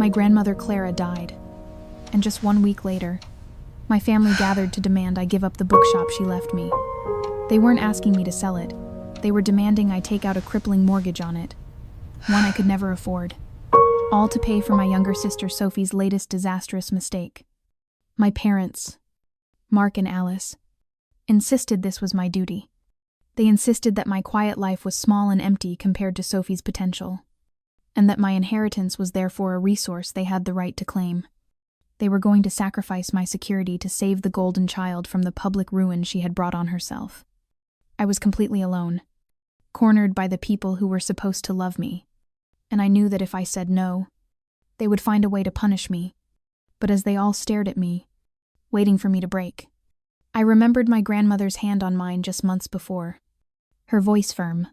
My grandmother Clara died, and just 1 week later, my family gathered to demand I give up the bookshop she left me. They weren't asking me to sell it. They were demanding I take out a crippling mortgage on it, one I could never afford, all to pay for my younger sister Sophie's latest disastrous mistake. My parents, Mark and Alice, insisted this was my duty. They insisted that my quiet life was small and empty compared to Sophie's potential, and that my inheritance was therefore a resource they had the right to claim. They were going to sacrifice my security to save the golden child from the public ruin she had brought on herself. I was completely alone, cornered by the people who were supposed to love me, and I knew that if I said no, they would find a way to punish me. But as they all stared at me, waiting for me to break, I remembered my grandmother's hand on mine just months before, her voice firm.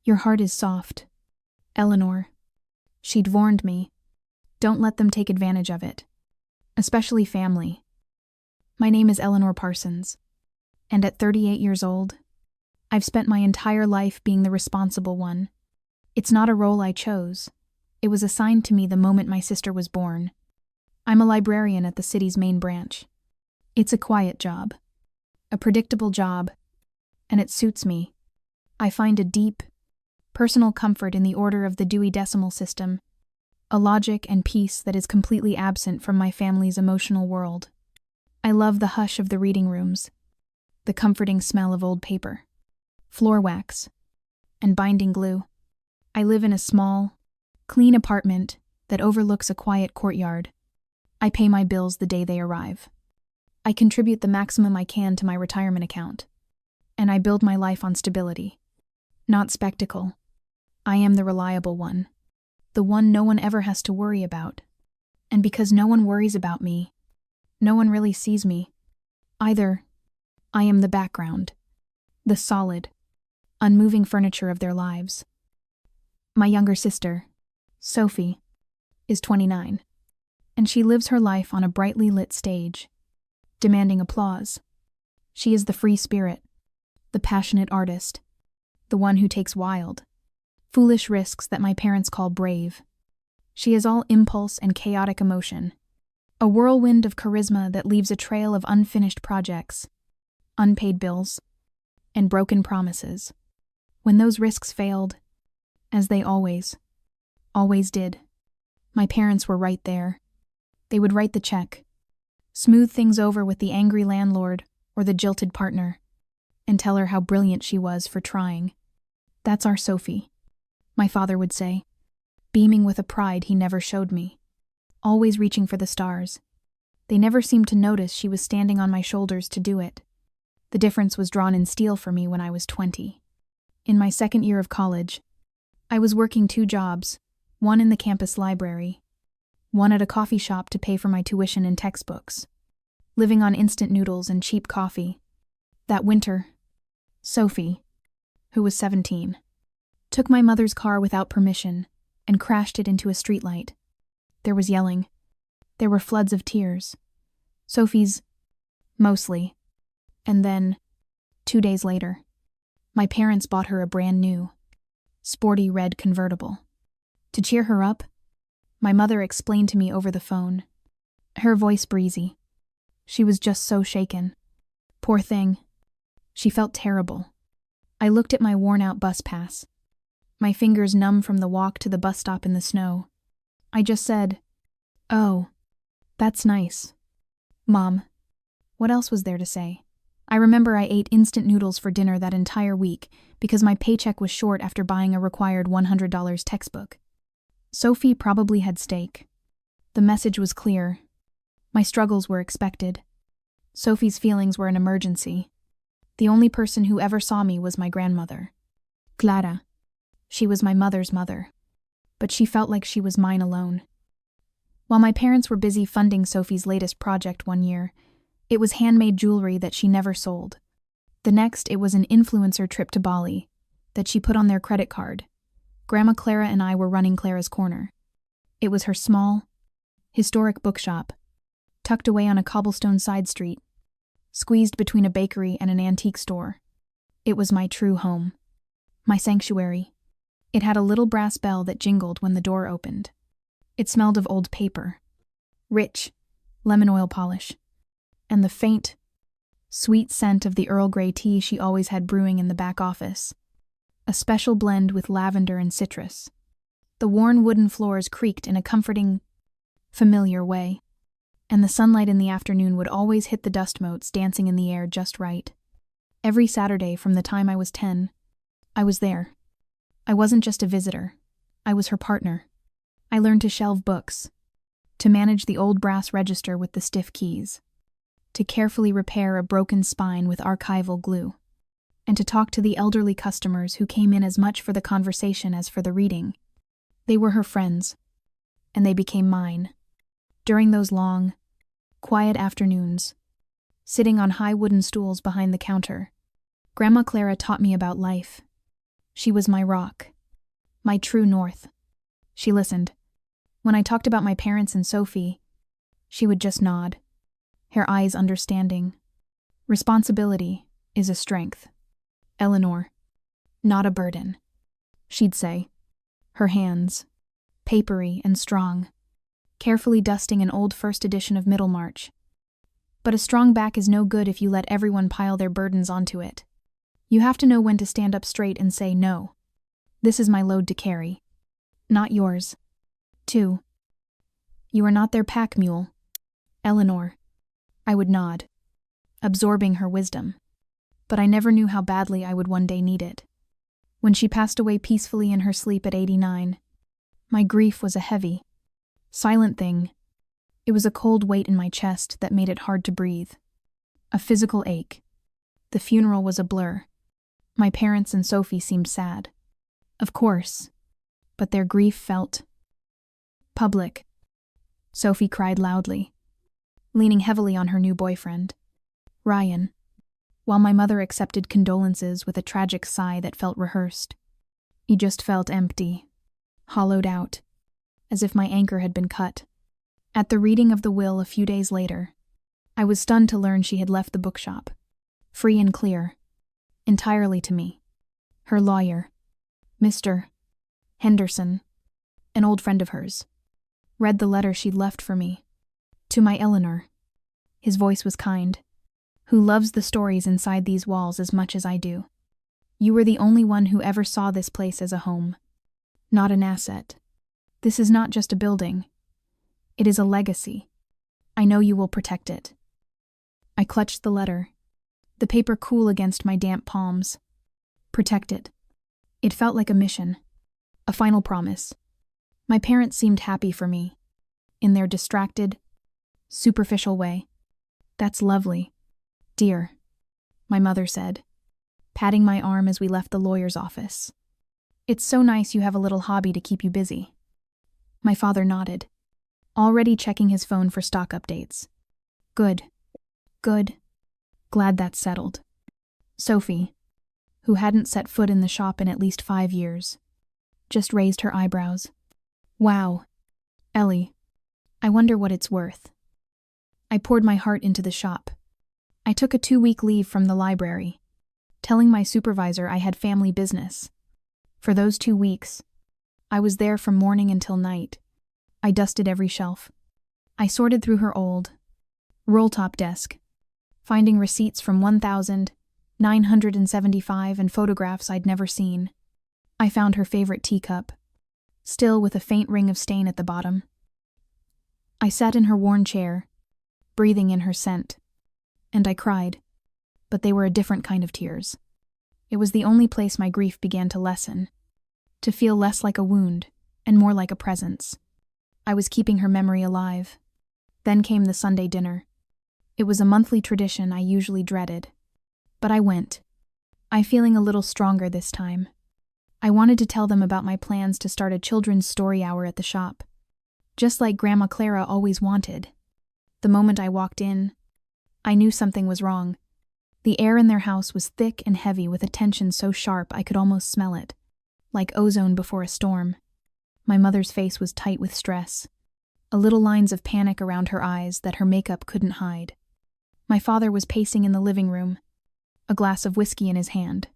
"Your heart is soft, Eleanor." She'd warned me, don't let them take advantage of it, especially family. My name is Eleanor Parsons, and at 38 years old, I've spent my entire life being the responsible one. It's not a role I chose. It was assigned to me the moment my sister was born. I'm a librarian at the city's main branch. It's a quiet job, a predictable job, and it suits me. I find a deep, personal comfort in the order of the Dewey Decimal System, a logic and peace that is completely absent from my family's emotional world. I love the hush of the reading rooms, the comforting smell of old paper, floor wax, and binding glue. I live in a small, clean apartment that overlooks a quiet courtyard. I pay my bills the day they arrive. I contribute the maximum I can to my retirement account, and I build my life on stability, not spectacle. I am the reliable one, the one no one ever has to worry about. And because no one worries about me, no one really sees me either. I am the background, the solid, unmoving furniture of their lives. My younger sister, Sophie, is 29, and she lives her life on a brightly lit stage, demanding applause. She is the free spirit, the passionate artist, the one who takes wild, foolish risks that my parents call brave. She is all impulse and chaotic emotion, a whirlwind of charisma that leaves a trail of unfinished projects, unpaid bills, and broken promises. When those risks failed, as they always did, my parents were right there. They would write the check, smooth things over with the angry landlord or the jilted partner, and tell her how brilliant she was for trying. "That's our Sophie," my father would say, beaming with a pride he never showed me, always reaching for the stars. They never seemed to notice she was standing on my shoulders to do it. The difference was drawn in steel for me when I was 20. In my second year of college, I was working 2 jobs, one in the campus library, one at a coffee shop to pay for my tuition and textbooks, living on instant noodles and cheap coffee. That winter, Sophie, who was 17, took my mother's car without permission and crashed it into a streetlight. There was yelling. There were floods of tears. Sophie's, mostly. And then, 2 days later, my parents bought her a brand new, sporty red convertible. To cheer her up, my mother explained to me over the phone, her voice breezy. She was just so shaken. Poor thing. She felt terrible. I looked at my worn-out bus pass, my fingers numb from the walk to the bus stop in the snow. I just said, "Oh, that's nice, Mom." What else was there to say? I remember I ate instant noodles for dinner that entire week because my paycheck was short after buying a required $100 textbook. Sophie probably had steak. The message was clear. My struggles were expected. Sophie's feelings were an emergency. The only person who ever saw me was my grandmother, Clara. She was my mother's mother, but she felt like she was mine alone. While my parents were busy funding Sophie's latest project one year, it was handmade jewelry that she never sold. The next, it was an influencer trip to Bali that she put on their credit card. Grandma Clara and I were running Clara's corner. It was her small, historic bookshop, tucked away on a cobblestone side street, squeezed between a bakery and an antique store. It was my true home, my sanctuary. It had a little brass bell that jingled when the door opened. It smelled of old paper, rich, lemon oil polish, and the faint, sweet scent of the Earl Grey tea she always had brewing in the back office, a special blend with lavender and citrus. The worn wooden floors creaked in a comforting, familiar way, and the sunlight in the afternoon would always hit the dust motes dancing in the air just right. Every Saturday from the time I was 10, I was there. I wasn't just a visitor. I was her partner. I learned to shelve books, to manage the old brass register with the stiff keys, to carefully repair a broken spine with archival glue, and to talk to the elderly customers who came in as much for the conversation as for the reading. They were her friends, and they became mine. During those long, quiet afternoons, sitting on high wooden stools behind the counter, Grandma Clara taught me about life. She was my rock, my true north. She listened. When I talked about my parents and Sophie, she would just nod, her eyes understanding. Responsibility is a strength, Eleanor, not a burden, she'd say, her hands, papery and strong, carefully dusting an old first edition of Middlemarch. But a strong back is no good if you let everyone pile their burdens onto it. You have to know when to stand up straight and say no. This is my load to carry, not yours. 2. You are not their pack mule, Eleanor. I would nod, absorbing her wisdom. But I never knew how badly I would one day need it. When she passed away peacefully in her sleep at 89, my grief was a heavy, silent thing. It was a cold weight in my chest that made it hard to breathe. A physical ache. The funeral was a blur. My parents and Sophie seemed sad. Of course, but their grief felt public. Sophie cried loudly, leaning heavily on her new boyfriend, Ryan, while my mother accepted condolences with a tragic sigh that felt rehearsed. He just felt empty, hollowed out, as if my anchor had been cut. At the reading of the will a few days later, I was stunned to learn she had left the bookshop, free and clear, entirely to me. Her lawyer, Mr. Henderson, an old friend of hers, read the letter she'd left for me. To my Eleanor. His voice was kind. Who loves the stories inside these walls as much as I do. You were the only one who ever saw this place as a home, not an asset. This is not just a building. It is a legacy. I know you will protect it. I clutched the letter, the paper cool against my damp palms. Protect it. It felt like a mission, a final promise. My parents seemed happy for me, in their distracted, superficial way. That's lovely, dear, my mother said, patting my arm as we left the lawyer's office. It's so nice you have a little hobby to keep you busy. My father nodded, already checking his phone for stock updates. Good. Glad that's settled. Sophie, who hadn't set foot in the shop in at least 5 years, just raised her eyebrows. Wow, Ellie, I wonder what it's worth. I poured my heart into the shop. I took a 2-week leave from the library, telling my supervisor I had family business. For those 2 weeks, I was there from morning until night. I dusted every shelf. I sorted through her old, roll-top desk, finding receipts from 1,975 and photographs I'd never seen. I found her favorite teacup, still with a faint ring of stain at the bottom. I sat in her worn chair, breathing in her scent, and I cried, but they were a different kind of tears. It was the only place my grief began to lessen, to feel less like a wound and more like a presence. I was keeping her memory alive. Then came the Sunday dinner. It was a monthly tradition I usually dreaded, but I went. I'm feeling a little stronger this time. I wanted to tell them about my plans to start a children's story hour at the shop, just like Grandma Clara always wanted. The moment I walked in, I knew something was wrong. The air in their house was thick and heavy with a tension so sharp I could almost smell it, like ozone before a storm. My mother's face was tight with stress, little lines of panic around her eyes that her makeup couldn't hide. My father was pacing in the living room, a glass of whiskey in his hand,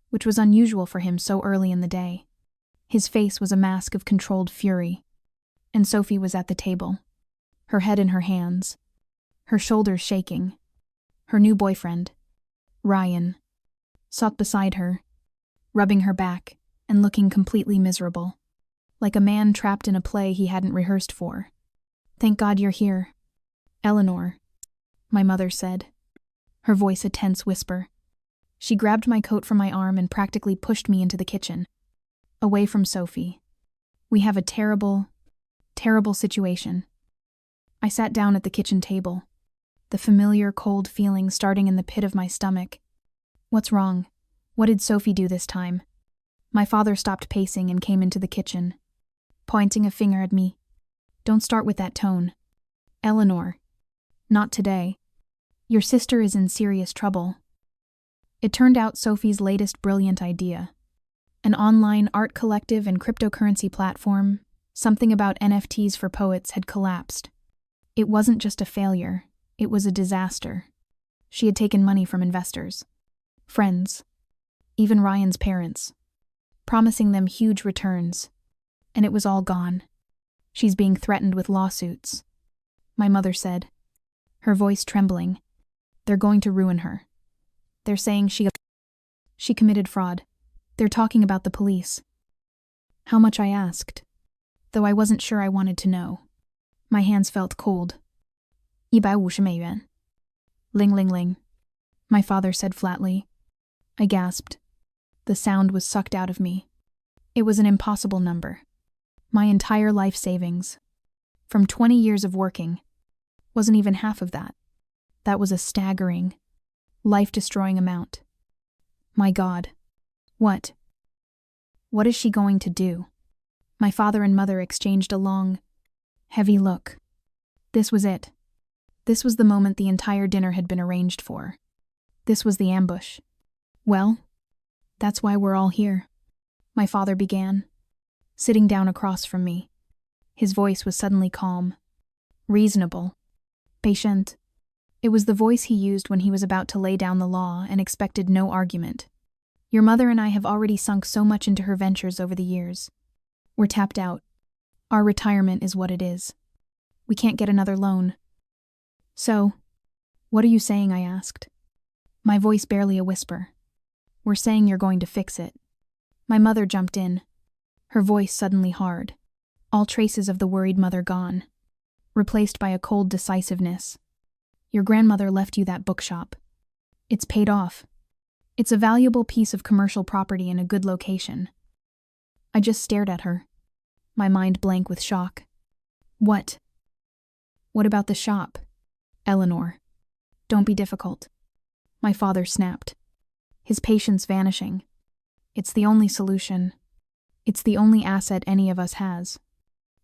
which was unusual for him so early in the day. His face was a mask of controlled fury. and Sophie was at the table, her head in her hands, her shoulders shaking. Her new boyfriend, Ryan, sat beside her, rubbing her back and looking completely miserable, like a man trapped in a play he hadn't rehearsed for. "Thank God you're here, Eleanor," my mother said, her voice a tense whisper. She grabbed my coat from my arm and practically pushed me into the kitchen, away from Sophie. "We have a terrible, terrible situation." I sat down at the kitchen table, the familiar cold feeling starting in the pit of my stomach. "What's wrong? What did Sophie do this time?" My father stopped pacing and came into the kitchen, pointing a finger at me. "Don't start with that tone, Eleanor. Not today. Your sister is in serious trouble." It turned out Sophie's latest brilliant idea, an online art collective and cryptocurrency platform, something about NFTs for poets, had collapsed. It wasn't just a failure, it was a disaster. She had taken money from investors, friends, even Ryan's parents, promising them huge returns, and it was all gone. "She's being threatened with lawsuits," my mother said, her voice trembling. "They're going to ruin her. They're saying she committed fraud. They're talking about the police." How much, I asked, though I wasn't sure I wanted to know. My hands felt cold. $150. Ling ling ling, my father said flatly. I gasped. The sound was sucked out of me. It was an impossible number. My entire life savings, from 20 years of working, wasn't even half of that. That was a staggering, life-destroying amount. My God. What? What is she going to do? My father and mother exchanged a long, heavy look. This was it. This was the moment the entire dinner had been arranged for. This was the ambush. "Well, that's why we're all here," my father began, sitting down across from me. His voice was suddenly calm, reasonable, patient. It was the voice he used when he was about to lay down the law and expected no argument. "Your mother and I have already sunk so much into her ventures over the years. We're tapped out. Our retirement is what it is. We can't get another loan." "So, what are you saying?" I asked, my voice barely a whisper. "We're saying you're going to fix it." My mother jumped in, her voice suddenly hard, all traces of the worried mother gone, replaced by a cold decisiveness. "Your grandmother left you that bookshop. It's paid off. It's a valuable piece of commercial property in a good location." I just stared at her, my mind blank with shock. "What? What about the shop, Eleanor? Don't be difficult," my father snapped, his patience vanishing. "It's the only solution. It's the only asset any of us has.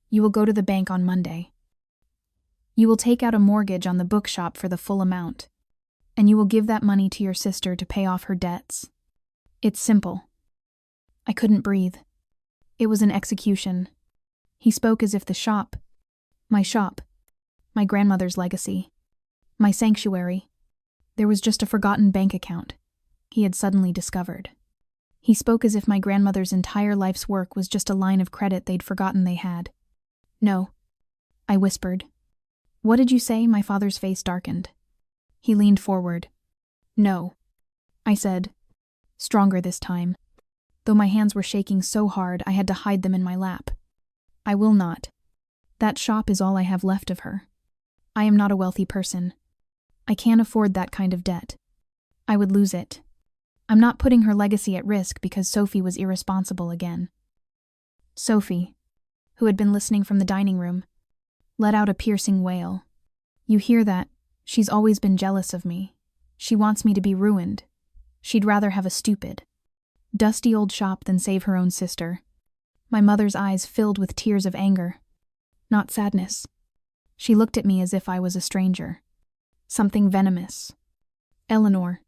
You will go to the bank on Monday. You will take out a mortgage on the bookshop for the full amount, and you will give that money to your sister to pay off her debts. It's simple." I couldn't breathe. It was an execution. He spoke as if the shop, my grandmother's legacy, my sanctuary, there was just a forgotten bank account he had suddenly discovered. He spoke as if my grandmother's entire life's work was just a line of credit they'd forgotten they had. "No," I whispered. "What did you say?" My father's face darkened. He leaned forward. "No," I said, stronger this time, though my hands were shaking so hard I had to hide them in my lap. "I will not. That shop is all I have left of her. I am not a wealthy person. I can't afford that kind of debt. I would lose it. I'm not putting her legacy at risk because Sophie was irresponsible again." Sophie, who had been listening from the dining room, let out a piercing wail. "You hear that? She's always been jealous of me. She wants me to be ruined. She'd rather have a stupid, dusty old shop than save her own sister." My mother's eyes filled with tears of anger, not sadness. She looked at me as if I was a stranger. Something venomous. "Eleanor,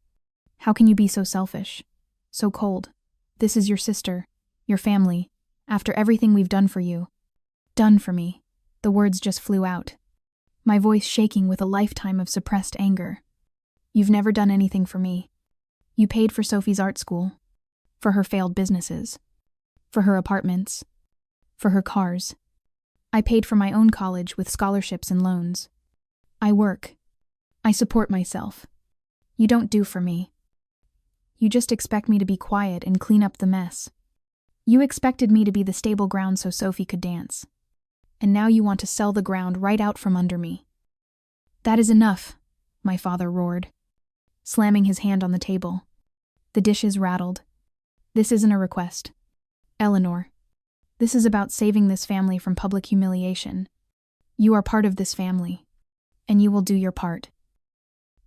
how can you be so selfish? So cold? This is your sister, your family, after everything we've done for you." "Done for me." The words just flew out, my voice shaking with a lifetime of suppressed anger. "You've never done anything for me. You paid for Sophie's art school, for her failed businesses, for her apartments, for her cars. I paid for my own college with scholarships and loans. I work. I support myself. You don't do for me. You just expect me to be quiet and clean up the mess. You expected me to be the stable ground so Sophie could dance. And now you want to sell the ground right out from under me. That is enough, my father roared, slamming his hand on the table. The dishes rattled. This isn't a request. Eleanor, this is about saving this family from public humiliation. You are part of this family, and you will do your part.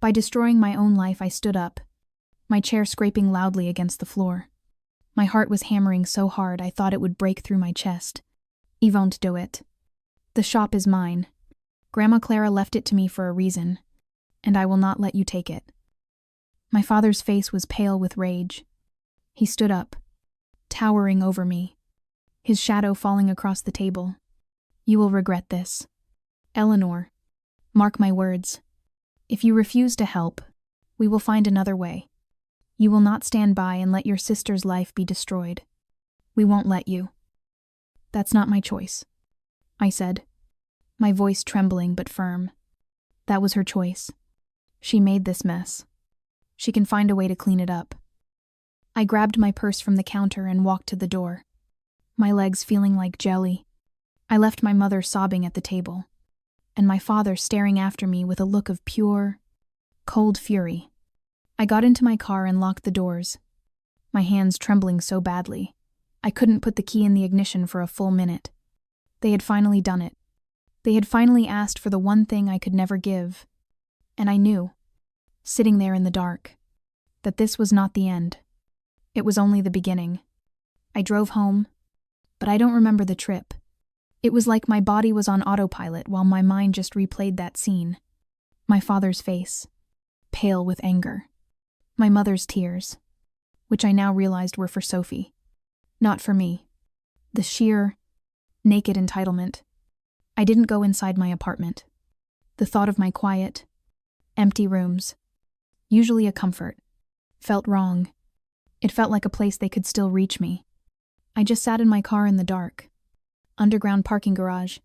By destroying my own life, I stood up, my chair scraping loudly against the floor. My heart was hammering so hard I thought it would break through my chest. "You won't do it. The shop is mine. Grandma Clara left it to me for a reason, and I will not let you take it." My father's face was pale with rage. He stood up, towering over me, his shadow falling across the table. "You will regret this. Eleanor, mark my words. If you refuse to help, we will find another way. You will not stand by and let your sister's life be destroyed. We won't let you." "That's not my choice," I said, my voice trembling but firm. That was her choice. She made this mess. She can find a way to clean it up. I grabbed my purse from the counter and walked to the door, my legs feeling like jelly. I left my mother sobbing at the table, and my father staring after me with a look of pure, cold fury. I got into my car and locked the doors, my hands trembling so badly I couldn't put the key in the ignition for a full minute. They had finally done it. They had finally asked for the one thing I could never give. And I knew, sitting there in the dark, that this was not the end. It was only the beginning. I drove home, but I don't remember the trip. It was like my body was on autopilot while my mind just replayed that scene. My father's face, pale with anger. My mother's tears, which I now realized were for Sophie, not for me. The sheer, naked entitlement. I didn't go inside my apartment. The thought of my quiet, empty rooms, usually a comfort, felt wrong. It felt like a place they could still reach me. I just sat in my car in the dark, underground parking garage,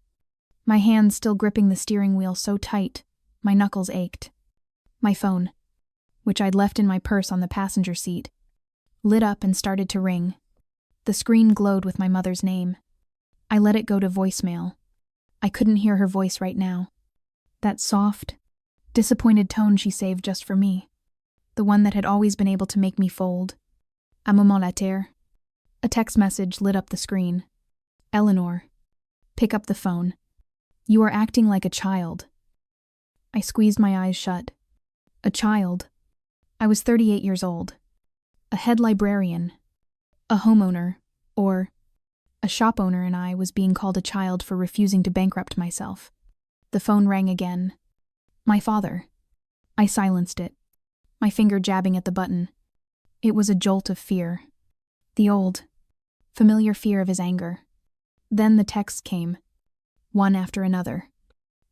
my hands still gripping the steering wheel so tight, my knuckles ached. My phone, which I'd left in my purse on the passenger seat, lit up and started to ring. The screen glowed with my mother's name. I let it go to voicemail. I couldn't hear her voice right now. That soft, disappointed tone she saved just for me. The one that had always been able to make me fold. "A moment later." A text message lit up the screen. "Eleanor, pick up the phone. You are acting like a child." I squeezed my eyes shut. A child. I was 38 years old. A head librarian. A homeowner, or a shop owner, and I was being called a child for refusing to bankrupt myself. The phone rang again. My father. I silenced it, my finger jabbing at the button. It was a jolt of fear. The old, familiar fear of his anger. Then the texts came, one after another.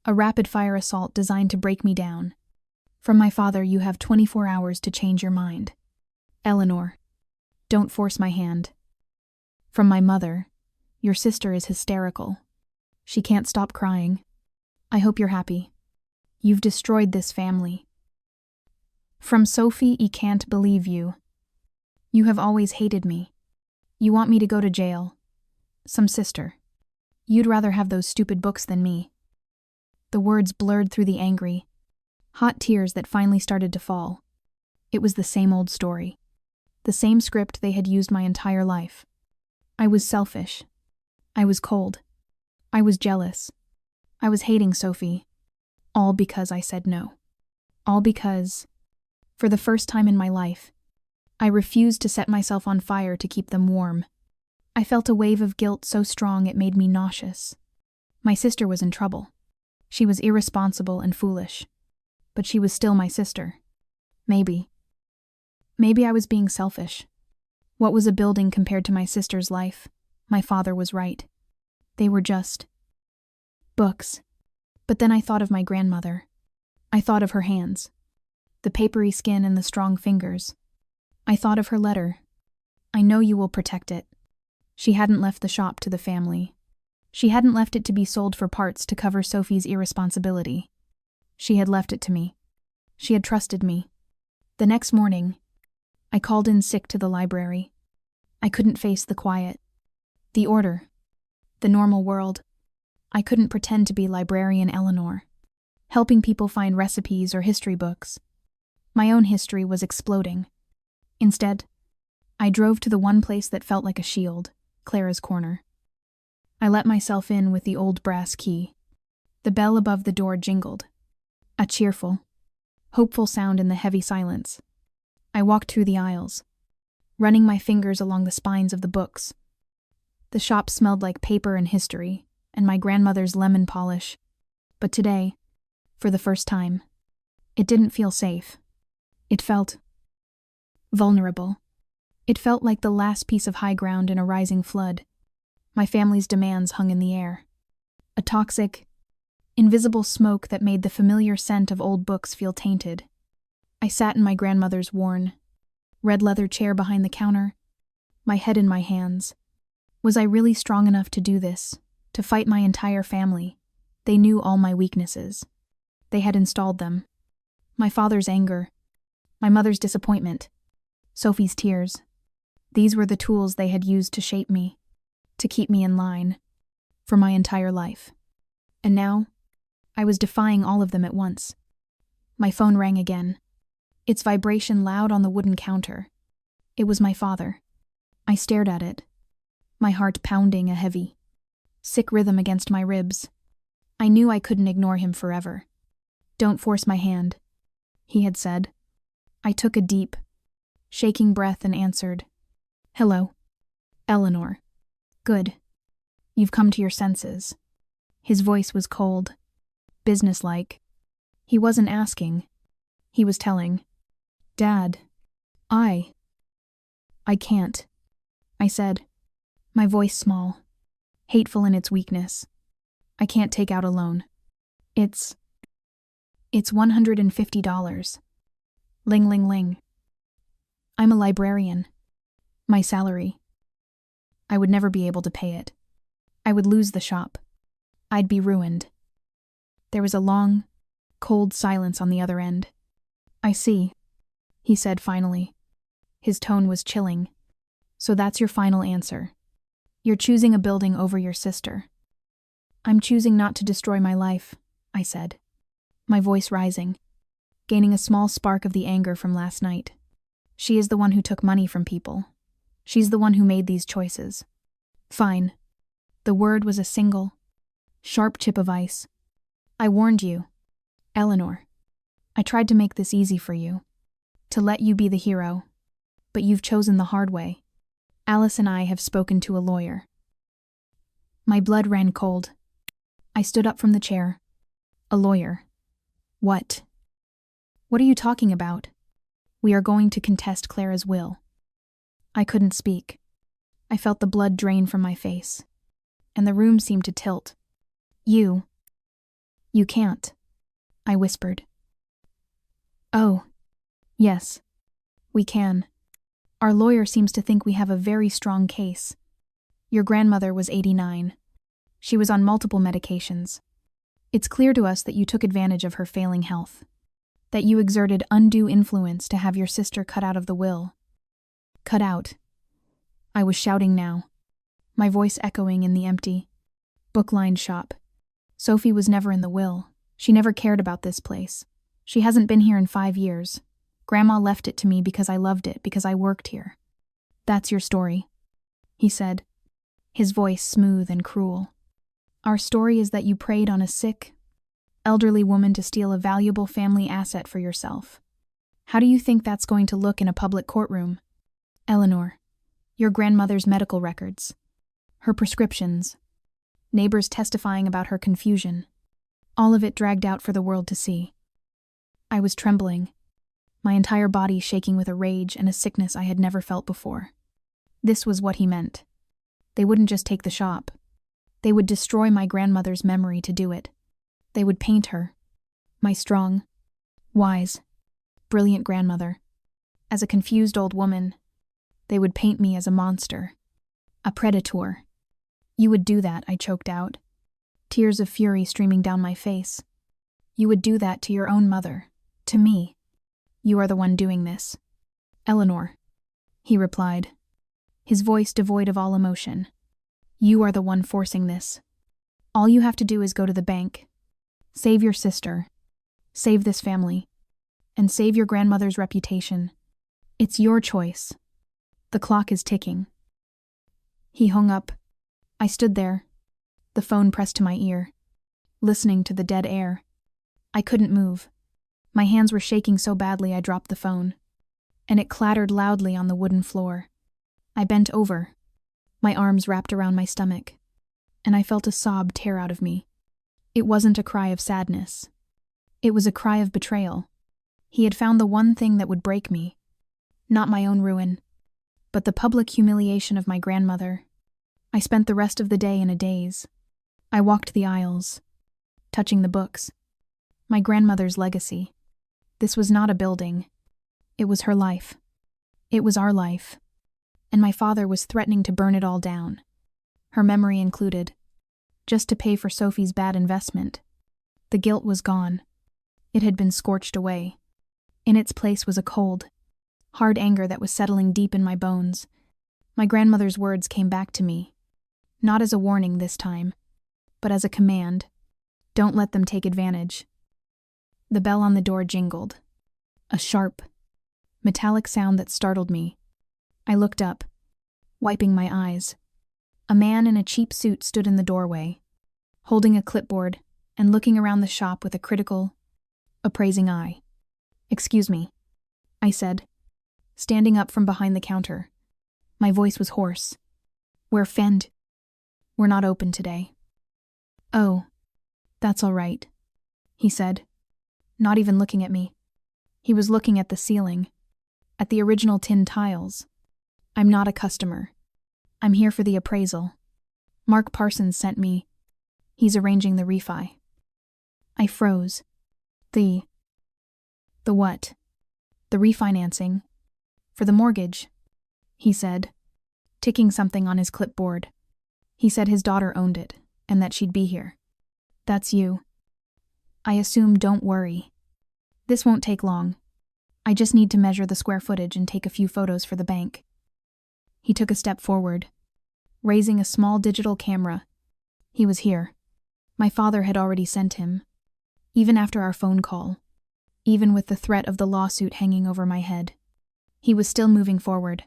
A rapid-fire assault designed to break me down. From my father, "You have 24 hours to change your mind." Eleanor, don't force my hand. From my mother, "Your sister is hysterical. She can't stop crying. I hope you're happy. You've destroyed this family." From Sophie, "I can't believe you. You have always hated me. You want me to go to jail. Some sister. You'd rather have those stupid books than me." The words blurred through the angry, hot tears that finally started to fall. It was the same old story. The same script they had used my entire life. I was selfish. I was cold. I was jealous. I was hating Sophie. All because I said no. All because, for the first time in my life, I refused to set myself on fire to keep them warm. I felt a wave of guilt so strong it made me nauseous. My sister was in trouble. She was irresponsible and foolish. But she was still my sister. Maybe I was being selfish. What was a building compared to my sister's life? My father was right. They were just books. But then I thought of my grandmother. I thought of her hands, the papery skin and the strong fingers. I thought of her letter. "I know you will protect it." She hadn't left the shop to the family. She hadn't left it to be sold for parts to cover Sophie's irresponsibility. She had left it to me. She had trusted me. The next morning, I called in sick to the library. I couldn't face the quiet, the order, the normal world. I couldn't pretend to be librarian Eleanor, helping people find recipes or history books. My own history was exploding. Instead, I drove to the one place that felt like a shield, Clara's corner. I let myself in with the old brass key. The bell above the door jingled. A cheerful, hopeful sound in the heavy silence. I walked through the aisles, running my fingers along the spines of the books. The shop smelled like paper and history, and my grandmother's lemon polish. But today, for the first time, it didn't feel safe. It felt vulnerable. It felt like the last piece of high ground in a rising flood. My family's demands hung in the air. A toxic, invisible smoke that made the familiar scent of old books feel tainted. I sat in my grandmother's worn, red leather chair behind the counter, my head in my hands. Was I really strong enough to do this, to fight my entire family? They knew all my weaknesses. They had installed them. My father's anger, my mother's disappointment, Sophie's tears. These were the tools they had used to shape me, to keep me in line, for my entire life. And now, I was defying all of them at once. My phone rang again, its vibration loud on the wooden counter. It was my father. I stared at it, my heart pounding a heavy, sick rhythm against my ribs. I knew I couldn't ignore him forever. "Don't force my hand," he had said. I took a deep, shaking breath and answered, "Hello, Eleanor." "Good. You've come to your senses." His voice was cold, businesslike. He wasn't asking. He was telling. "Dad, I can't," I said, my voice small, hateful in its weakness. "I can't take out a loan. It's $150. Ling ling ling. I'm a librarian. My salary. I would never be able to pay it. I would lose the shop. I'd be ruined." There was a long, cold silence on the other end. "I see," he said finally. His tone was chilling. "So that's your final answer. You're choosing a building over your sister." "I'm choosing not to destroy my life," I said, my voice rising, gaining a small spark of the anger from last night. She is the one who took money from people. She's the one who made these choices. Fine. The word was a single, sharp chip of ice. "I warned you, Eleanor. I tried to make this easy for you, to let you be the hero. But you've chosen the hard way. Alice and I have spoken to a lawyer." My blood ran cold. I stood up from the chair. "A lawyer? What? What are you talking about?" "We are going to contest Clara's will." I couldn't speak. I felt the blood drain from my face, and the room seemed to tilt. You can't," I whispered. "Oh, yes, we can. Our lawyer seems to think we have a very strong case. Your grandmother was 89. She was on multiple medications. It's clear to us that you took advantage of her failing health, that you exerted undue influence to have your sister cut out of the will." "Cut out." I was shouting now, my voice echoing in the empty, book-lined shop. "Sophie was never in the will. She never cared about this place. She hasn't been here in 5 years. Grandma left it to me because I loved it, because I worked here." "That's your story," he said, his voice smooth and cruel. "Our story is that you preyed on a sick, elderly woman to steal a valuable family asset for yourself. How do you think that's going to look in a public courtroom? Eleanor, your grandmother's medical records, her prescriptions, neighbors testifying about her confusion, all of it dragged out for the world to see." I was trembling, my entire body shaking with a rage and a sickness I had never felt before. This was what he meant. They wouldn't just take the shop. They would destroy my grandmother's memory to do it. They would paint her, my strong, wise, brilliant grandmother, as a confused old woman. They would paint me as a monster, a predator, You would do that, I choked out, tears of fury streaming down my face. You would do that to your own mother, to me. You are the one doing this. Eleanor, he replied, his voice devoid of all emotion. You are the one forcing this. All you have to do is go to the bank. Save your sister. Save this family. And save your grandmother's reputation. It's your choice. The clock is ticking. He hung up. I stood there, the phone pressed to my ear, listening to the dead air. I couldn't move. My hands were shaking so badly I dropped the phone, and it clattered loudly on the wooden floor. I bent over, my arms wrapped around my stomach, and I felt a sob tear out of me. It wasn't a cry of sadness. It was a cry of betrayal. He had found the one thing that would break me. Not my own ruin, but the public humiliation of my grandmother. I spent the rest of the day in a daze. I walked the aisles, touching the books. My grandmother's legacy. This was not a building. It was her life. It was our life. And my father was threatening to burn it all down. Her memory included. Just to pay for Sophie's bad investment. The guilt was gone. It had been scorched away. In its place was a cold, hard anger that was settling deep in my bones. My grandmother's words came back to me. Not as a warning this time, but as a command. Don't let them take advantage. The bell on the door jingled. A sharp, metallic sound that startled me. I looked up, wiping my eyes. A man in a cheap suit stood in the doorway, holding a clipboard and looking around the shop with a critical, appraising eye. "Excuse me," I said, standing up from behind the counter. My voice was hoarse. We're not open today." "Oh, that's all right," he said, not even looking at me. He was looking at the ceiling, at the original tin tiles. "I'm not a customer. I'm here for the appraisal. Mark Parsons sent me. He's arranging the refi." I froze. The what? "The refinancing. For the mortgage," he said, ticking something on his clipboard. He said his daughter owned it, and that she'd be here. "That's you." I assume don't worry. This won't take long. I just need to measure the square footage and take a few photos for the bank. He took a step forward, raising a small digital camera. He was here. My father had already sent him. Even after our phone call. Even with the threat of the lawsuit hanging over my head. He was still moving forward.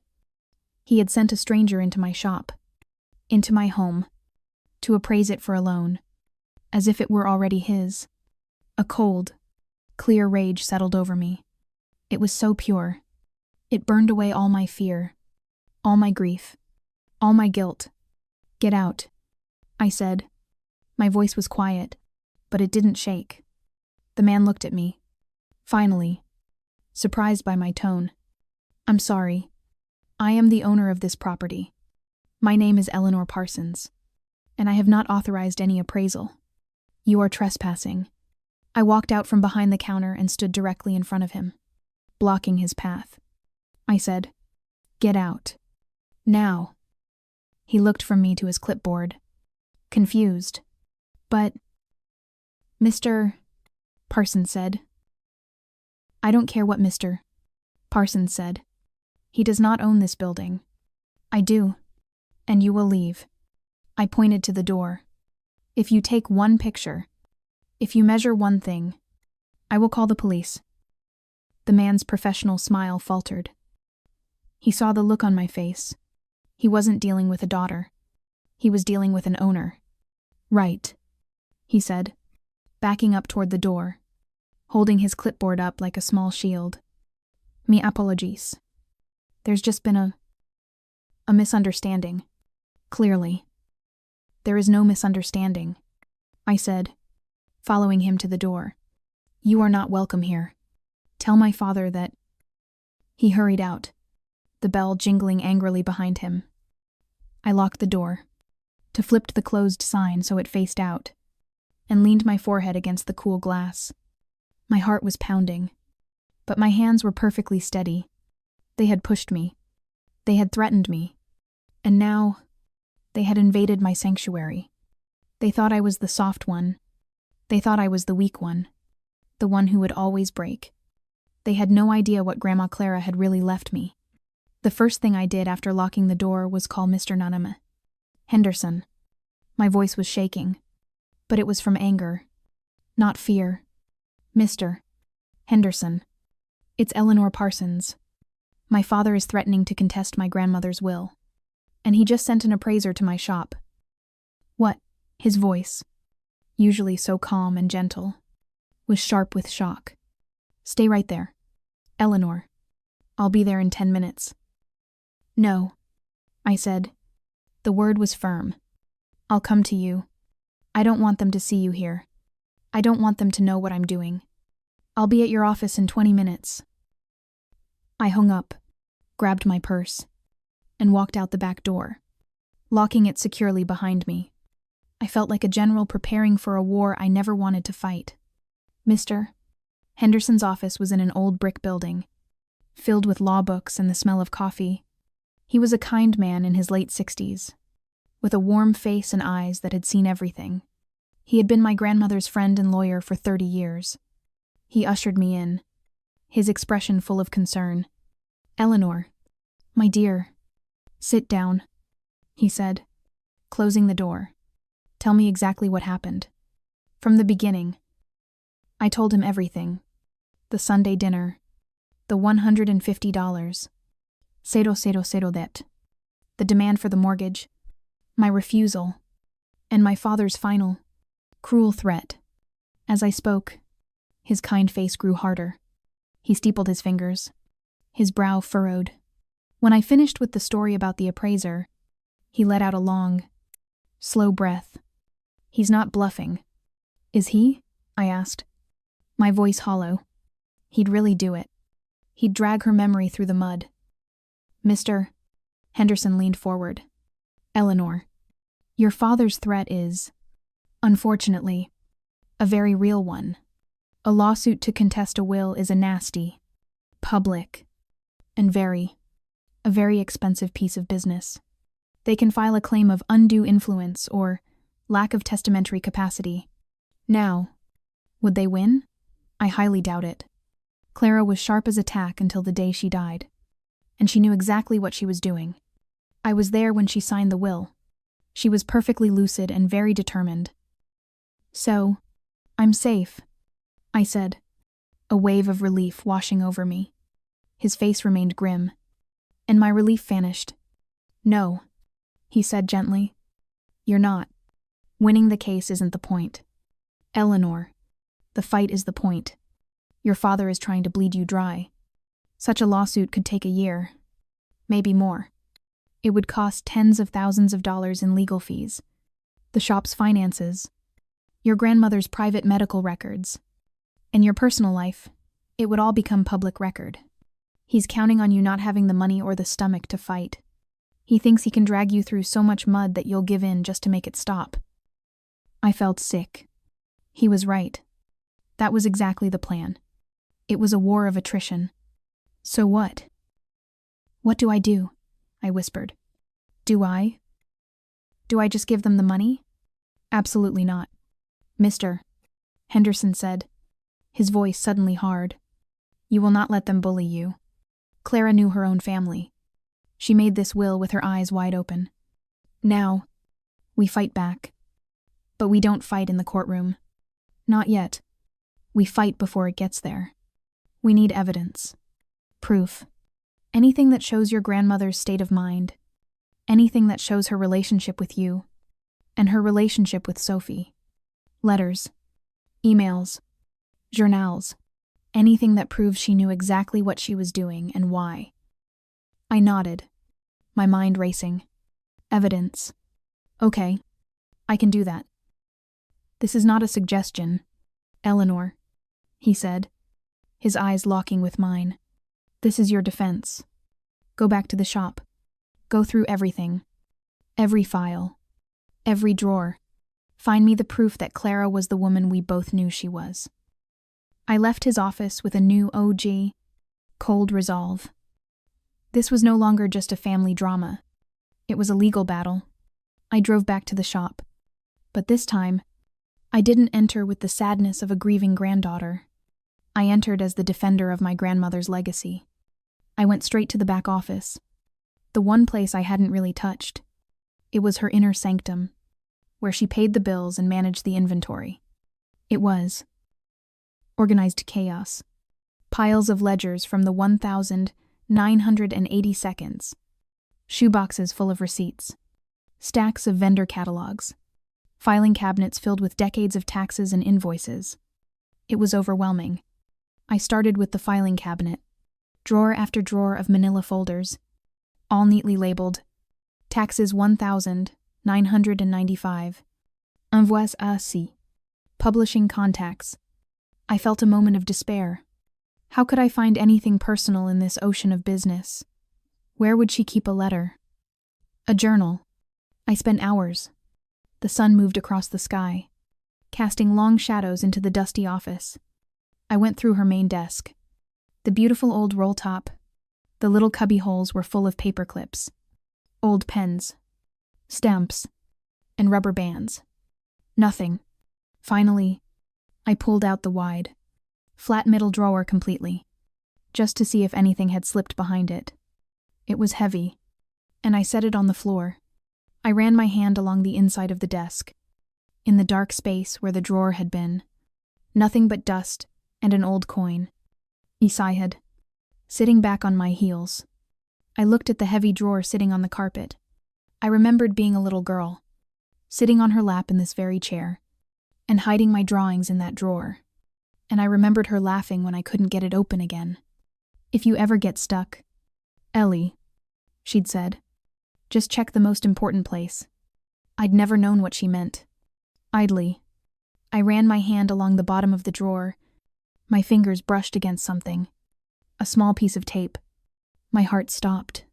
He had sent a stranger into my shop. Into my home. To appraise it for a loan. As if it were already his. A cold, clear rage settled over me. It was so pure. It burned away all my fear. All my grief. All my guilt. "Get out," I said. My voice was quiet, but it didn't shake. The man looked at me. Finally. Surprised by my tone. "I'm sorry. I am the owner of this property. My name is Eleanor Parsons, and I have not authorized any appraisal. You are trespassing." I walked out from behind the counter and stood directly in front of him, blocking his path. I said, "Get out. Now." He looked from me to his clipboard, confused. "But, Mr. Parsons said." "I don't care what Mr. Parsons said. He does not own this building. I do. And you will leave." I pointed to the door. "If you take one picture, if you measure one thing, I will call the police." The man's professional smile faltered. He saw the look on my face. He wasn't dealing with a daughter. He was dealing with an owner. "Right," he said, backing up toward the door, holding his clipboard up like a small shield. "Mi apologies. There's just been a misunderstanding. Clearly." "There is no misunderstanding," I said, following him to the door. "You are not welcome here. Tell my father that—" He hurried out, the bell jingling angrily behind him. I locked the door, to flipped the closed sign so it faced out, and leaned my forehead against the cool glass. My heart was pounding, but my hands were perfectly steady. They had pushed me. They had threatened me. And now, They had invaded my sanctuary. They thought I was the soft one. They thought I was the weak one, the one who would always break. They had no idea what Grandma Clara had really left me. The first thing I did after locking the door was call Mr. Nunham. Henderson. My voice was shaking, but it was from anger, not fear. Mr. Henderson. It's Eleanor Parsons. My father is threatening to contest my grandmother's will, and he just sent an appraiser to my shop. What? His voice, usually so calm and gentle, was sharp with shock. Stay right there. Eleanor. I'll be there in 10 minutes. No, I said. The word was firm. I'll come to you. I don't want them to see you here. I don't want them to know what I'm doing. I'll be at your office in 20 minutes. I hung up, grabbed my purse, and walked out the back door, locking it securely behind me. I felt like a general preparing for a war I never wanted to fight. Mr. Henderson's office was in an old brick building, filled with law books and the smell of coffee. He was a kind man in his late 60s, with a warm face and eyes that had seen everything. He had been my grandmother's friend and lawyer for 30 years. He ushered me in, his expression full of concern. Eleanor, my dear, sit down, he said, closing the door. Tell me exactly what happened. From the beginning. I told him everything. The Sunday dinner. The $150. Cero debt. The demand for the mortgage. My refusal. And my father's final, cruel threat. As I spoke, his kind face grew harder. He steepled his fingers. His brow furrowed. When I finished with the story about the appraiser, he let out a long, slow breath. He's not bluffing. Is he? I asked, my voice hollow. He'd really do it. He'd drag her memory through the mud. Mr. Henderson leaned forward. Eleanor, your father's threat is, unfortunately, a very real one. A lawsuit to contest a will is a nasty, public, and a very expensive piece of business. They can file a claim of undue influence or lack of testamentary capacity. Now, would they win? I highly doubt it. Clara was sharp as a tack until the day she died, and she knew exactly what she was doing. I was there when she signed the will. She was perfectly lucid and very determined. So, I'm safe, I said, a wave of relief washing over me. His face remained grim, and my relief vanished. No, he said gently. You're not. Winning the case isn't the point. Eleanor, the fight is the point. Your father is trying to bleed you dry. Such a lawsuit could take a year, maybe more. It would cost tens of thousands of dollars in legal fees, the shop's finances, your grandmother's private medical records, and your personal life. It would all become public record. He's counting on you not having the money or the stomach to fight. He thinks he can drag you through so much mud that you'll give in just to make it stop. I felt sick. He was right. That was exactly the plan. It was a war of attrition. So what? What do I do? I whispered. Do I just give them the money? Absolutely not. Mr. Henderson said, his voice suddenly hard. You will not let them bully you. Clara knew her own family. She made this will with her eyes wide open. Now, we fight back. But we don't fight in the courtroom. Not yet. We fight before it gets there. We need evidence. Proof. Anything that shows your grandmother's state of mind. Anything that shows her relationship with you. And her relationship with Sophie. Letters. Emails. Journals. Anything that proves she knew exactly what she was doing and why. I nodded, my mind racing. Evidence. Okay, I can do that. This is not a suggestion, Eleanor, he said, his eyes locking with mine. This is your defense. Go back to the shop. Go through everything. Every file. Every drawer. Find me the proof that Clara was the woman we both knew she was. I left his office with a new cold resolve. This was no longer just a family drama. It was a legal battle. I drove back to the shop. But this time, I didn't enter with the sadness of a grieving granddaughter. I entered as the defender of my grandmother's legacy. I went straight to the back office, the one place I hadn't really touched. It was her inner sanctum, where she paid the bills and managed the inventory. It was organized chaos. Piles of ledgers from the 1,980 seconds. Shoeboxes full of receipts. Stacks of vendor catalogs. Filing cabinets filled with decades of taxes and invoices. It was overwhelming. I started with the filing cabinet. Drawer after drawer of manila folders, all neatly labeled. Taxes 1,995. Envois ainsi. Publishing contacts. I felt a moment of despair. How could I find anything personal in this ocean of business? Where would she keep a letter? A journal. I spent hours. The sun moved across the sky, casting long shadows into the dusty office. I went through her main desk. The beautiful old roll top. The little cubby holes were full of paper clips, old pens, stamps, and rubber bands. Nothing. Finally, I pulled out the wide, flat middle drawer completely, just to see if anything had slipped behind it. It was heavy, and I set it on the floor. I ran my hand along the inside of the desk. In the dark space where the drawer had been, nothing but dust and an old coin. Isayad, sitting back on my heels. I looked at the heavy drawer sitting on the carpet. I remembered being a little girl, sitting on her lap in this very chair, and hiding my drawings in that drawer. And I remembered her laughing when I couldn't get it open again. "If you ever get stuck, Ellie," she'd said, "just check the most important place." I'd never known what she meant. Idly, I ran my hand along the bottom of the drawer. My fingers brushed against something. A small piece of tape. My heart stopped.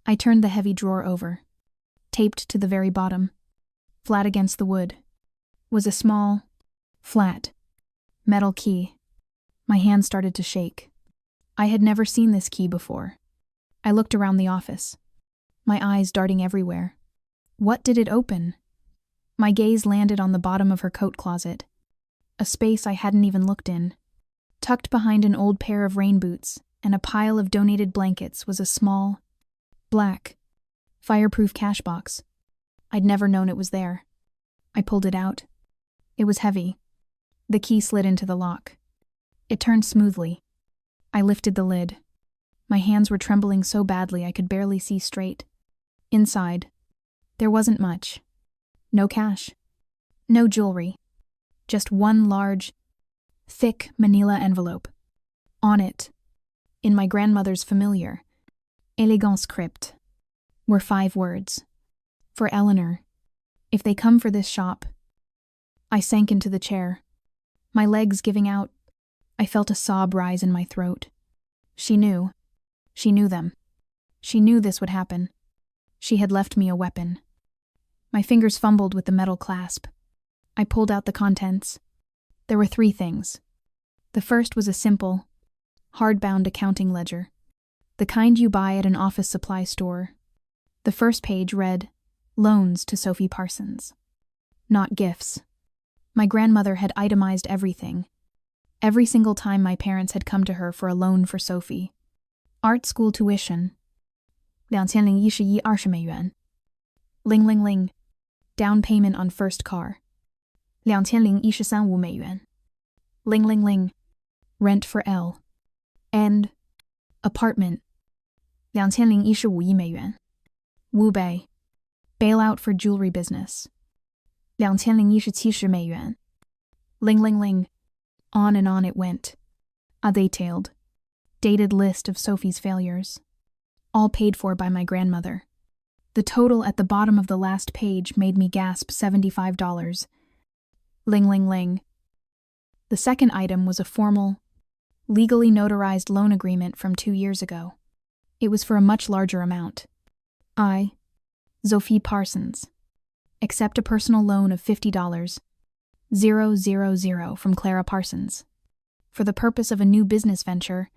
I turned the heavy drawer over. Taped to the very bottom, flat against the wood, was a small, flat, metal key. My hand started to shake. I had never seen this key before. I looked around the office, my eyes darting everywhere. What did it open? My gaze landed on the bottom of her coat closet, a space I hadn't even looked in. Tucked behind an old pair of rain boots and a pile of donated blankets was a small, black, fireproof cash box. I'd never known it was there. I pulled it out. It was heavy. The key slid into the lock. It turned smoothly. I lifted the lid. My hands were trembling so badly I could barely see straight. Inside, there wasn't much. No cash. No jewelry. Just one large, thick manila envelope. On it, in my grandmother's familiar, élégant script, were 5 words. For Eleanor. If they come for this shop. I sank into the chair. My legs giving out. I felt a sob rise in my throat. She knew. She knew them. She knew this would happen. She had left me a weapon. My fingers fumbled with the metal clasp. I pulled out the contents. There were 3 things. The first was a simple, hardbound accounting ledger, the kind you buy at an office supply store. The first page read, "Loans to Sophie Parsons." Not gifts. My grandmother had itemized everything. Every single time my parents had come to her for a loan for Sophie. Art school tuition. 2011 美元. Ling ling ling. Down payment on first car. 2013美元. Ling ling ling. Rent for L. And apartment. 2015亿美元. Wu Bei. Bailout for jewelry business. 2017美元. Ling ling ling. On and on it went. A detailed, dated list of Sophie's failures. All paid for by my grandmother. The total at the bottom of the last page made me gasp $75. Ling ling ling. The second item was a formal, legally notarized loan agreement from 2 years ago. It was for a much larger amount. I, Sophie Parsons, accept a personal loan of $50, 000 from Clara Parsons. For the purpose of a new business venture,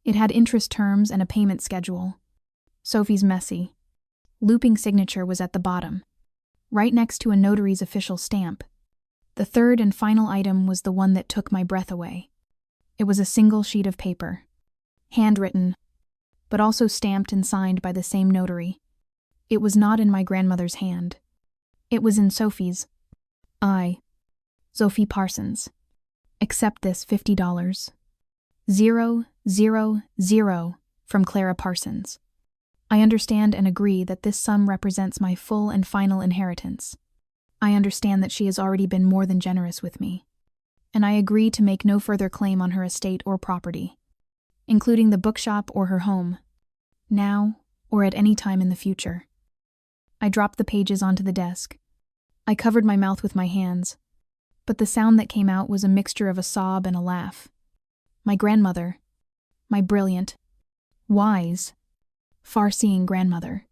it had interest terms and a payment schedule. Sophie's messy, looping signature was at the bottom. right next to a notary's official stamp. The third and final item was the one that took my breath away. It was a single sheet of paper, handwritten, but also stamped and signed by the same notary. It was not in my grandmother's hand. It was in Sophie's. I, Sophie Parsons, accept this $50. 000 from Clara Parsons. I understand and agree that this sum represents my full and final inheritance. I understand that she has already been more than generous with me, and I agree to make no further claim on her estate or property, including the bookshop or her home, now or at any time in the future. I dropped the pages onto the desk. I covered my mouth with my hands, but the sound that came out was a mixture of a sob and a laugh. My grandmother, my brilliant, wise, far-seeing grandmother.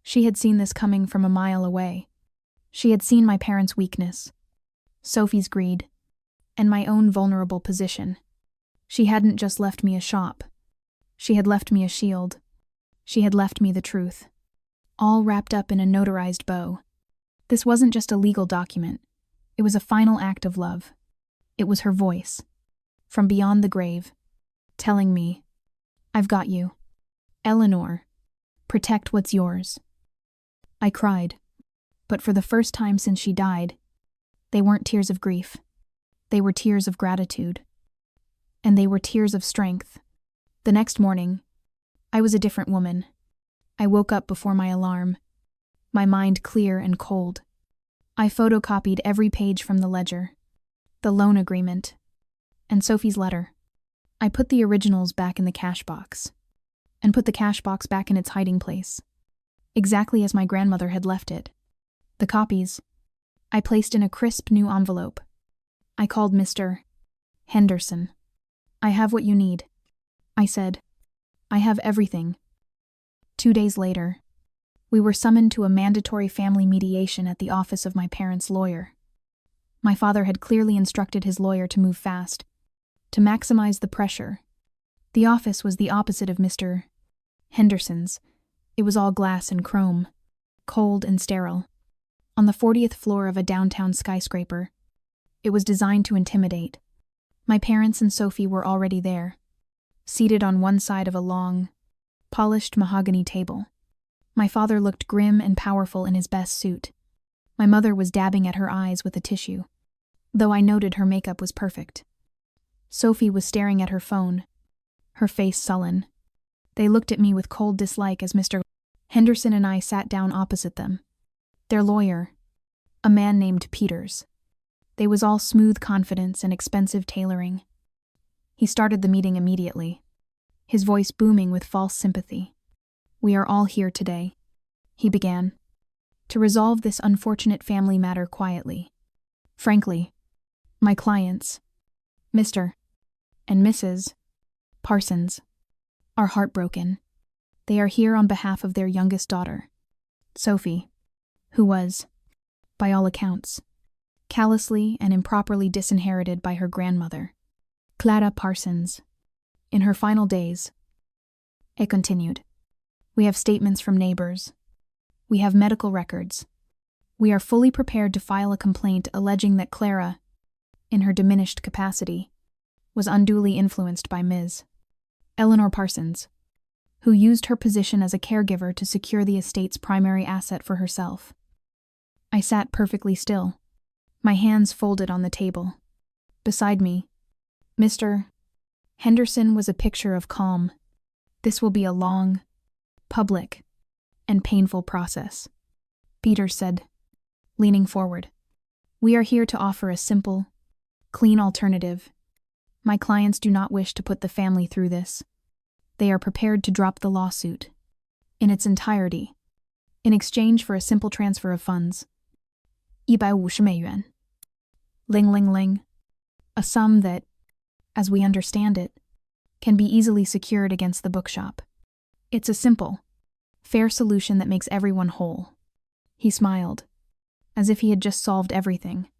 She had seen this coming from a mile away. She had seen my parents' weakness, Sophie's greed, and my own vulnerable position. She hadn't just left me a shop. She had left me a shield. She had left me the truth, all wrapped up in a notarized bow. This wasn't just a legal document. It was a final act of love. It was her voice, from beyond the grave, telling me, "I've got you. Eleanor, protect what's yours." I cried, but for the first time since she died, they weren't tears of grief. They were tears of gratitude. And they were tears of strength. The next morning, I was a different woman. I woke up before my alarm, my mind clear and cold. I photocopied every page from the ledger, the loan agreement, and Sophie's letter. I put the originals back in the cash box, and put the cash box back in its hiding place, exactly as my grandmother had left it. The copies, I placed in a crisp new envelope. I called Mr. Henderson. "I have what you need," I said. "I have everything." 2 days later, we were summoned to a mandatory family mediation at the office of my parents' lawyer. My father had clearly instructed his lawyer to move fast, to maximize the pressure. The office was the opposite of Mr. Henderson's. It was all glass and chrome, cold and sterile. On the 40th floor of a downtown skyscraper, it was designed to intimidate. My parents and Sophie were already there, seated on one side of a long, polished mahogany table. My father looked grim and powerful in his best suit. My mother was dabbing at her eyes with a tissue, though I noted her makeup was perfect. Sophie was staring at her phone, her face sullen. They looked at me with cold dislike as Mr. Henderson and I sat down opposite them. Their lawyer, a man named Peters. They was all smooth confidence and expensive tailoring. He started the meeting immediately, his voice booming with false sympathy. "We are all here today," he began, "to resolve this unfortunate family matter quietly. Frankly, my clients, Mr. and Mrs. Parsons, are heartbroken. They are here on behalf of their youngest daughter, Sophie, who was, by all accounts, callously and improperly disinherited by her grandmother, Clara Parsons, in her final days." It continued. "We have statements from neighbors. We have medical records. We are fully prepared to file a complaint alleging that Clara, in her diminished capacity, was unduly influenced by Ms. Eleanor Parsons, who used her position as a caregiver to secure the estate's primary asset for herself." I sat perfectly still, my hands folded on the table. Beside me, Mr. Henderson was a picture of calm. "This will be a long, public, and painful process," Peters said, leaning forward. "We are here to offer a simple, clean alternative. My clients do not wish to put the family through this. They are prepared to drop the lawsuit, in its entirety, in exchange for a simple transfer of funds. 150美元. Ling ling ling. A sum that, as we understand it, can be easily secured against the bookshop. It's a simple, fair solution that makes everyone whole." He smiled, as if he had just solved everything.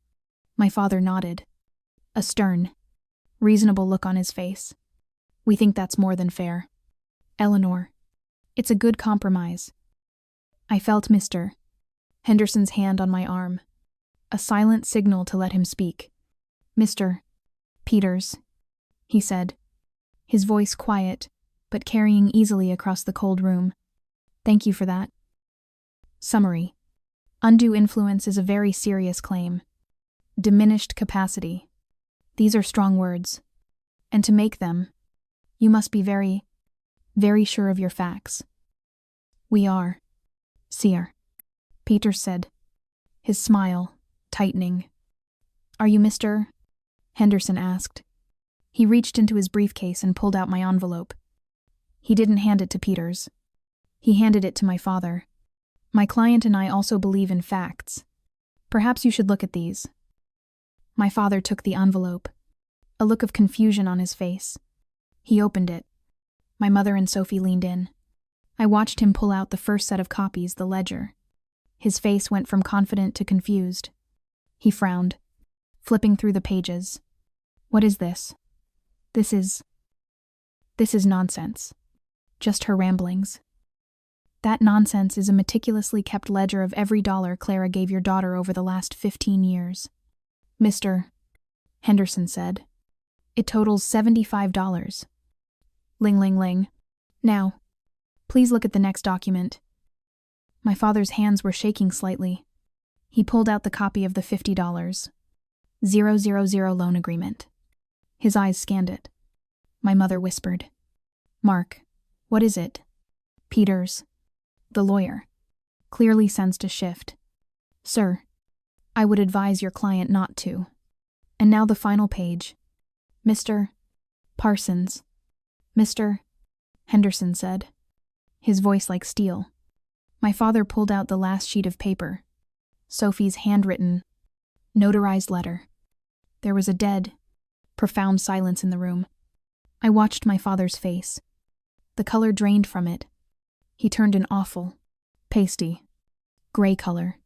My father nodded, a stern, reasonable look on his face. "We think that's more than fair, Eleanor. It's a good compromise." I felt Mr. Henderson's hand on my arm. A silent signal to let him speak. "Mr. Peters," he said, his voice quiet, but carrying easily across the cold room. "Thank you for that." Summary. Undue influence is a very serious claim. Diminished capacity. These are strong words. And to make them, you must be very, very sure of your facts. "We are, Sir," Peters said, his smile tightening. "Are you Mr. Henderson?" asked. He reached into his briefcase and pulled out my envelope. He didn't hand it to Peters. He handed it to my father. "My client and I also believe in facts. Perhaps you should look at these." My father took the envelope, a look of confusion on his face. He opened it. My mother and Sophie leaned in. I watched him pull out the first set of copies, the ledger. His face went from confident to confused. He frowned, flipping through the pages. "What is this?" This is nonsense. Just her ramblings." "That nonsense is a meticulously kept ledger of every dollar Clara gave your daughter over the last 15 years. Mr. Henderson said. "It totals $75. Ling ling ling. Now, please look at the next document." My father's hands were shaking slightly. He pulled out the copy of the $50. 000 loan agreement. His eyes scanned it. My mother whispered, "Mark, what is it?" Peters, the lawyer, clearly sensed a shift. "Sir, I would advise your client not to." And now the final page. "Mr. Parsons." "Mr. Henderson said," his voice like steel. My father pulled out the last sheet of paper. Sophie's handwritten, notarized letter. There was a dead, profound silence in the room. I watched my father's face. The color drained from it. He turned an awful, pasty, gray color.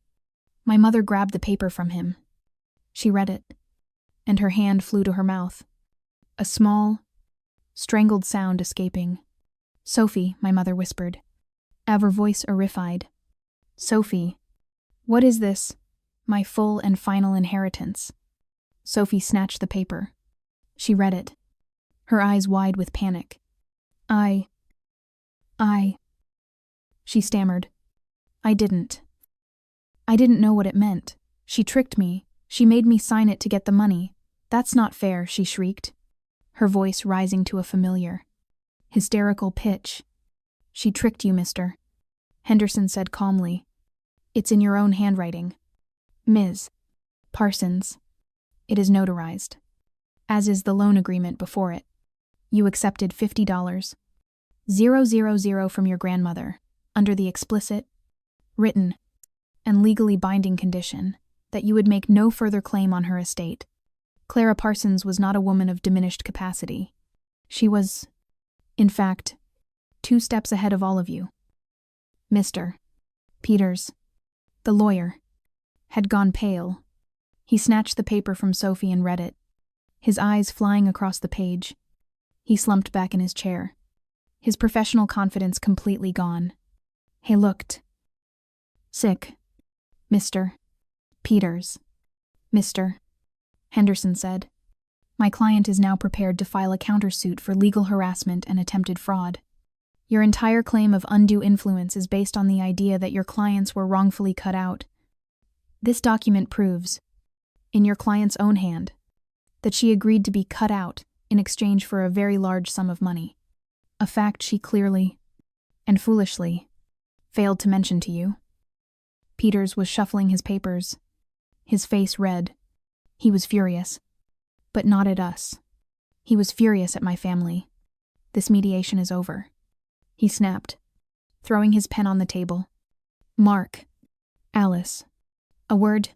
My mother grabbed the paper from him. She read it, and her hand flew to her mouth. A small, strangled sound escaping. "Sophie," my mother whispered, her voice horrified. "Sophie, what is this? My full and final inheritance." Sophie snatched the paper. She read it, her eyes wide with panic. I, she stammered. I didn't know what it meant. She tricked me. She made me sign it to get the money. That's not fair," she shrieked, her voice rising to a familiar, hysterical pitch. "She tricked you, Mr. Henderson said calmly. "It's in your own handwriting. Ms. Parsons. It is notarized, as is the loan agreement before it. You accepted $50, 000 from your grandmother, under the explicit, written, and legally binding condition that you would make no further claim on her estate. Clara Parsons was not a woman of diminished capacity. She was, in fact, 2 steps ahead of all of you." Mr. Peters, the lawyer, had gone pale. He snatched the paper from Sophie and read it, his eyes flying across the page. He slumped back in his chair, his professional confidence completely gone. He looked sick. "Mr. Peters," Mr. Henderson said, "my client is now prepared to file a countersuit for legal harassment and attempted fraud. Your entire claim of undue influence is based on the idea that your clients were wrongfully cut out. This document proves, in your client's own hand, that she agreed to be cut out in exchange for a very large sum of money, a fact she clearly, and foolishly, failed to mention to you." Peters was shuffling his papers, his face red. He was furious, but not at us. He was furious at my family. "This mediation is over," he snapped, throwing his pen on the table. "Mark, Alice, a word,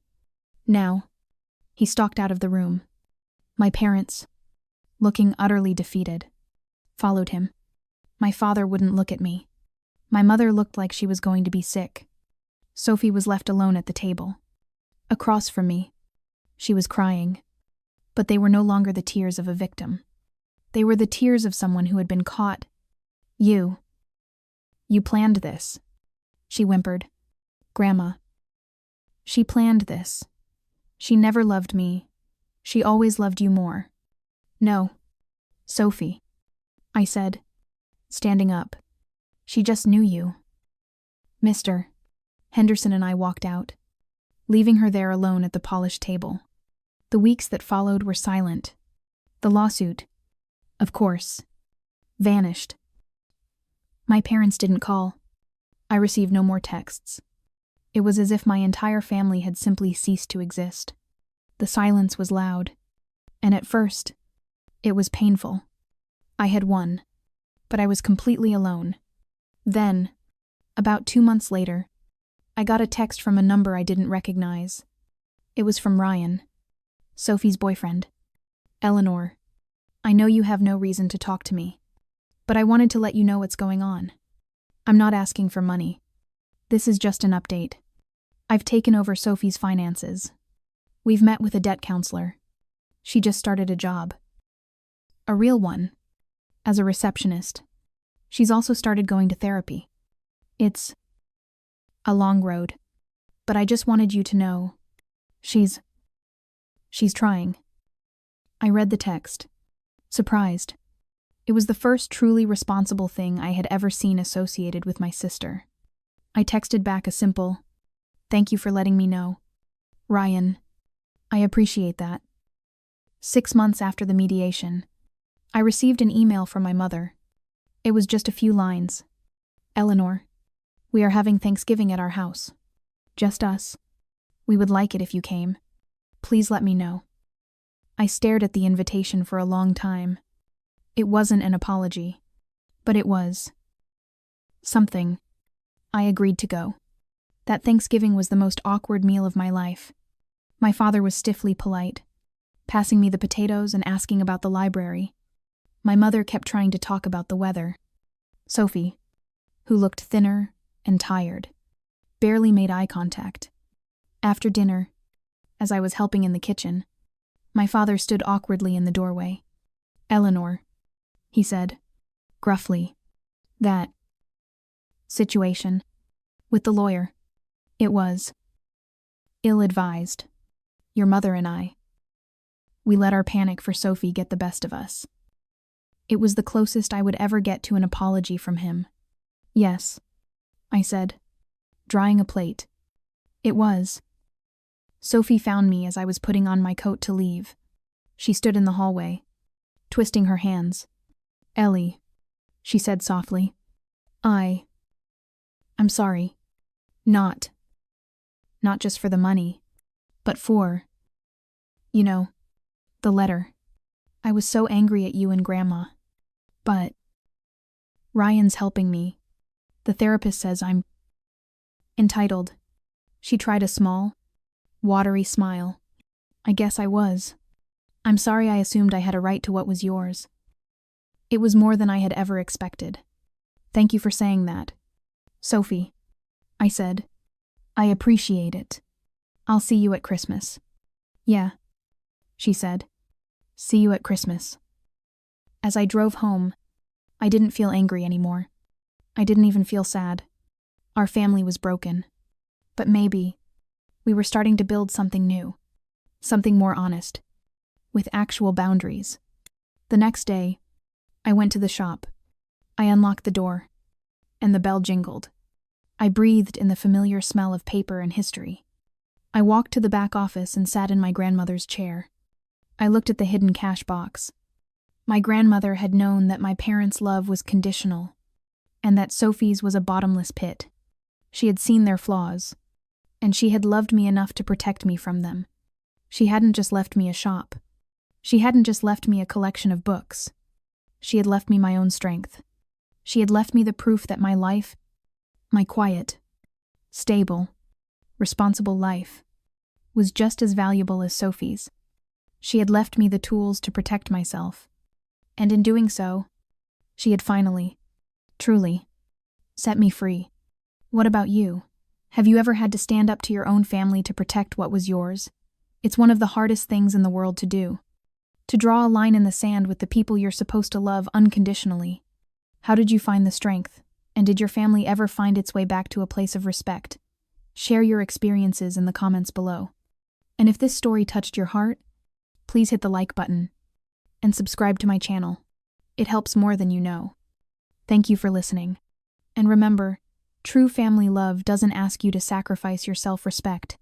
now." He stalked out of the room. My parents, looking utterly defeated, followed him. My father wouldn't look at me. My mother looked like she was going to be sick. Sophie was left alone at the table. Across from me, she was crying, but they were no longer the tears of a victim. They were the tears of someone who had been caught. You planned this," she whimpered. "Grandma, She planned this. She never loved me. She always loved you more. No, Sophie, I said, standing up. She just knew you. Mr. Henderson and I walked out, leaving her there alone at the polished table. The weeks that followed were silent. The lawsuit, of course, vanished. My parents didn't call. I received no more texts. It was as if my entire family had simply ceased to exist. The silence was loud, and at first, it was painful. I had won, but I was completely alone. Then, about 2 months later, I got a text from a number I didn't recognize. It was from Ryan, Sophie's boyfriend. Eleanor, I know you have no reason to talk to me, but I wanted to let you know what's going on. I'm not asking for money. This is just an update. I've taken over Sophie's finances. We've met with a debt counselor. She just started a job. A real one. As a receptionist. She's also started going to therapy. It's a long road, but I just wanted you to know. She's trying. I read the text, surprised. It was the first truly responsible thing I had ever seen associated with my sister. I texted back a simple, "Thank you for letting me know. Ryan, I appreciate that." 6 months after the mediation, I received an email from my mother. It was just a few lines. "Eleanor, we are having Thanksgiving at our house. Just us. We would like it if you came. Please let me know." I stared at the invitation for a long time. It wasn't an apology, but it was something. I agreed to go. That Thanksgiving was the most awkward meal of my life. My father was stiffly polite, passing me the potatoes and asking about the library. My mother kept trying to talk about the weather. Sophie, who looked thinner and tired, barely made eye contact. After dinner, as I was helping in the kitchen, my father stood awkwardly in the doorway. "Eleanor," he said, gruffly, "that situation with the lawyer, it was ill-advised. Your mother and I, we let our panic for Sophie get the best of us." It was the closest I would ever get to an apology from him. "Yes," I said, drying a plate. "It was." Sophie found me as I was putting on my coat to leave. She stood in the hallway, twisting her hands. "Ellie," she said softly. I'm sorry. Not just for the money, but for, the letter. I was so angry at you and Grandma. But Ryan's helping me. The therapist says I'm entitled." She tried a small, watery smile. "I guess I was. I'm sorry I assumed I had a right to what was yours. It was more than I had ever expected. Thank you for saying that, Sophie," I said. "I appreciate it. I'll see you at Christmas." "Yeah," she said. "See you at Christmas." As I drove home, I didn't feel angry anymore. I didn't even feel sad. Our family was broken. But maybe we were starting to build something new, something more honest, with actual boundaries. The next day, I went to the shop. I unlocked the door, and the bell jingled. I breathed in the familiar smell of paper and history. I walked to the back office and sat in my grandmother's chair. I looked at the hidden cash box. My grandmother had known that my parents' love was conditional, and that Sophie's was a bottomless pit. She had seen their flaws, and she had loved me enough to protect me from them. She hadn't just left me a shop. She hadn't just left me a collection of books. She had left me my own strength. She had left me the proof that my life, my quiet, stable, responsible life, was just as valuable as Sophie's. She had left me the tools to protect myself, and in doing so, she had finally, truly, set me free. What about you? Have you ever had to stand up to your own family to protect what was yours? It's one of the hardest things in the world to do. To draw a line in the sand with the people you're supposed to love unconditionally. How did you find the strength? And did your family ever find its way back to a place of respect? Share your experiences in the comments below. And if this story touched your heart, please hit the like button and subscribe to my channel. It helps more than you know. Thank you for listening. And remember, true family love doesn't ask you to sacrifice your self-respect.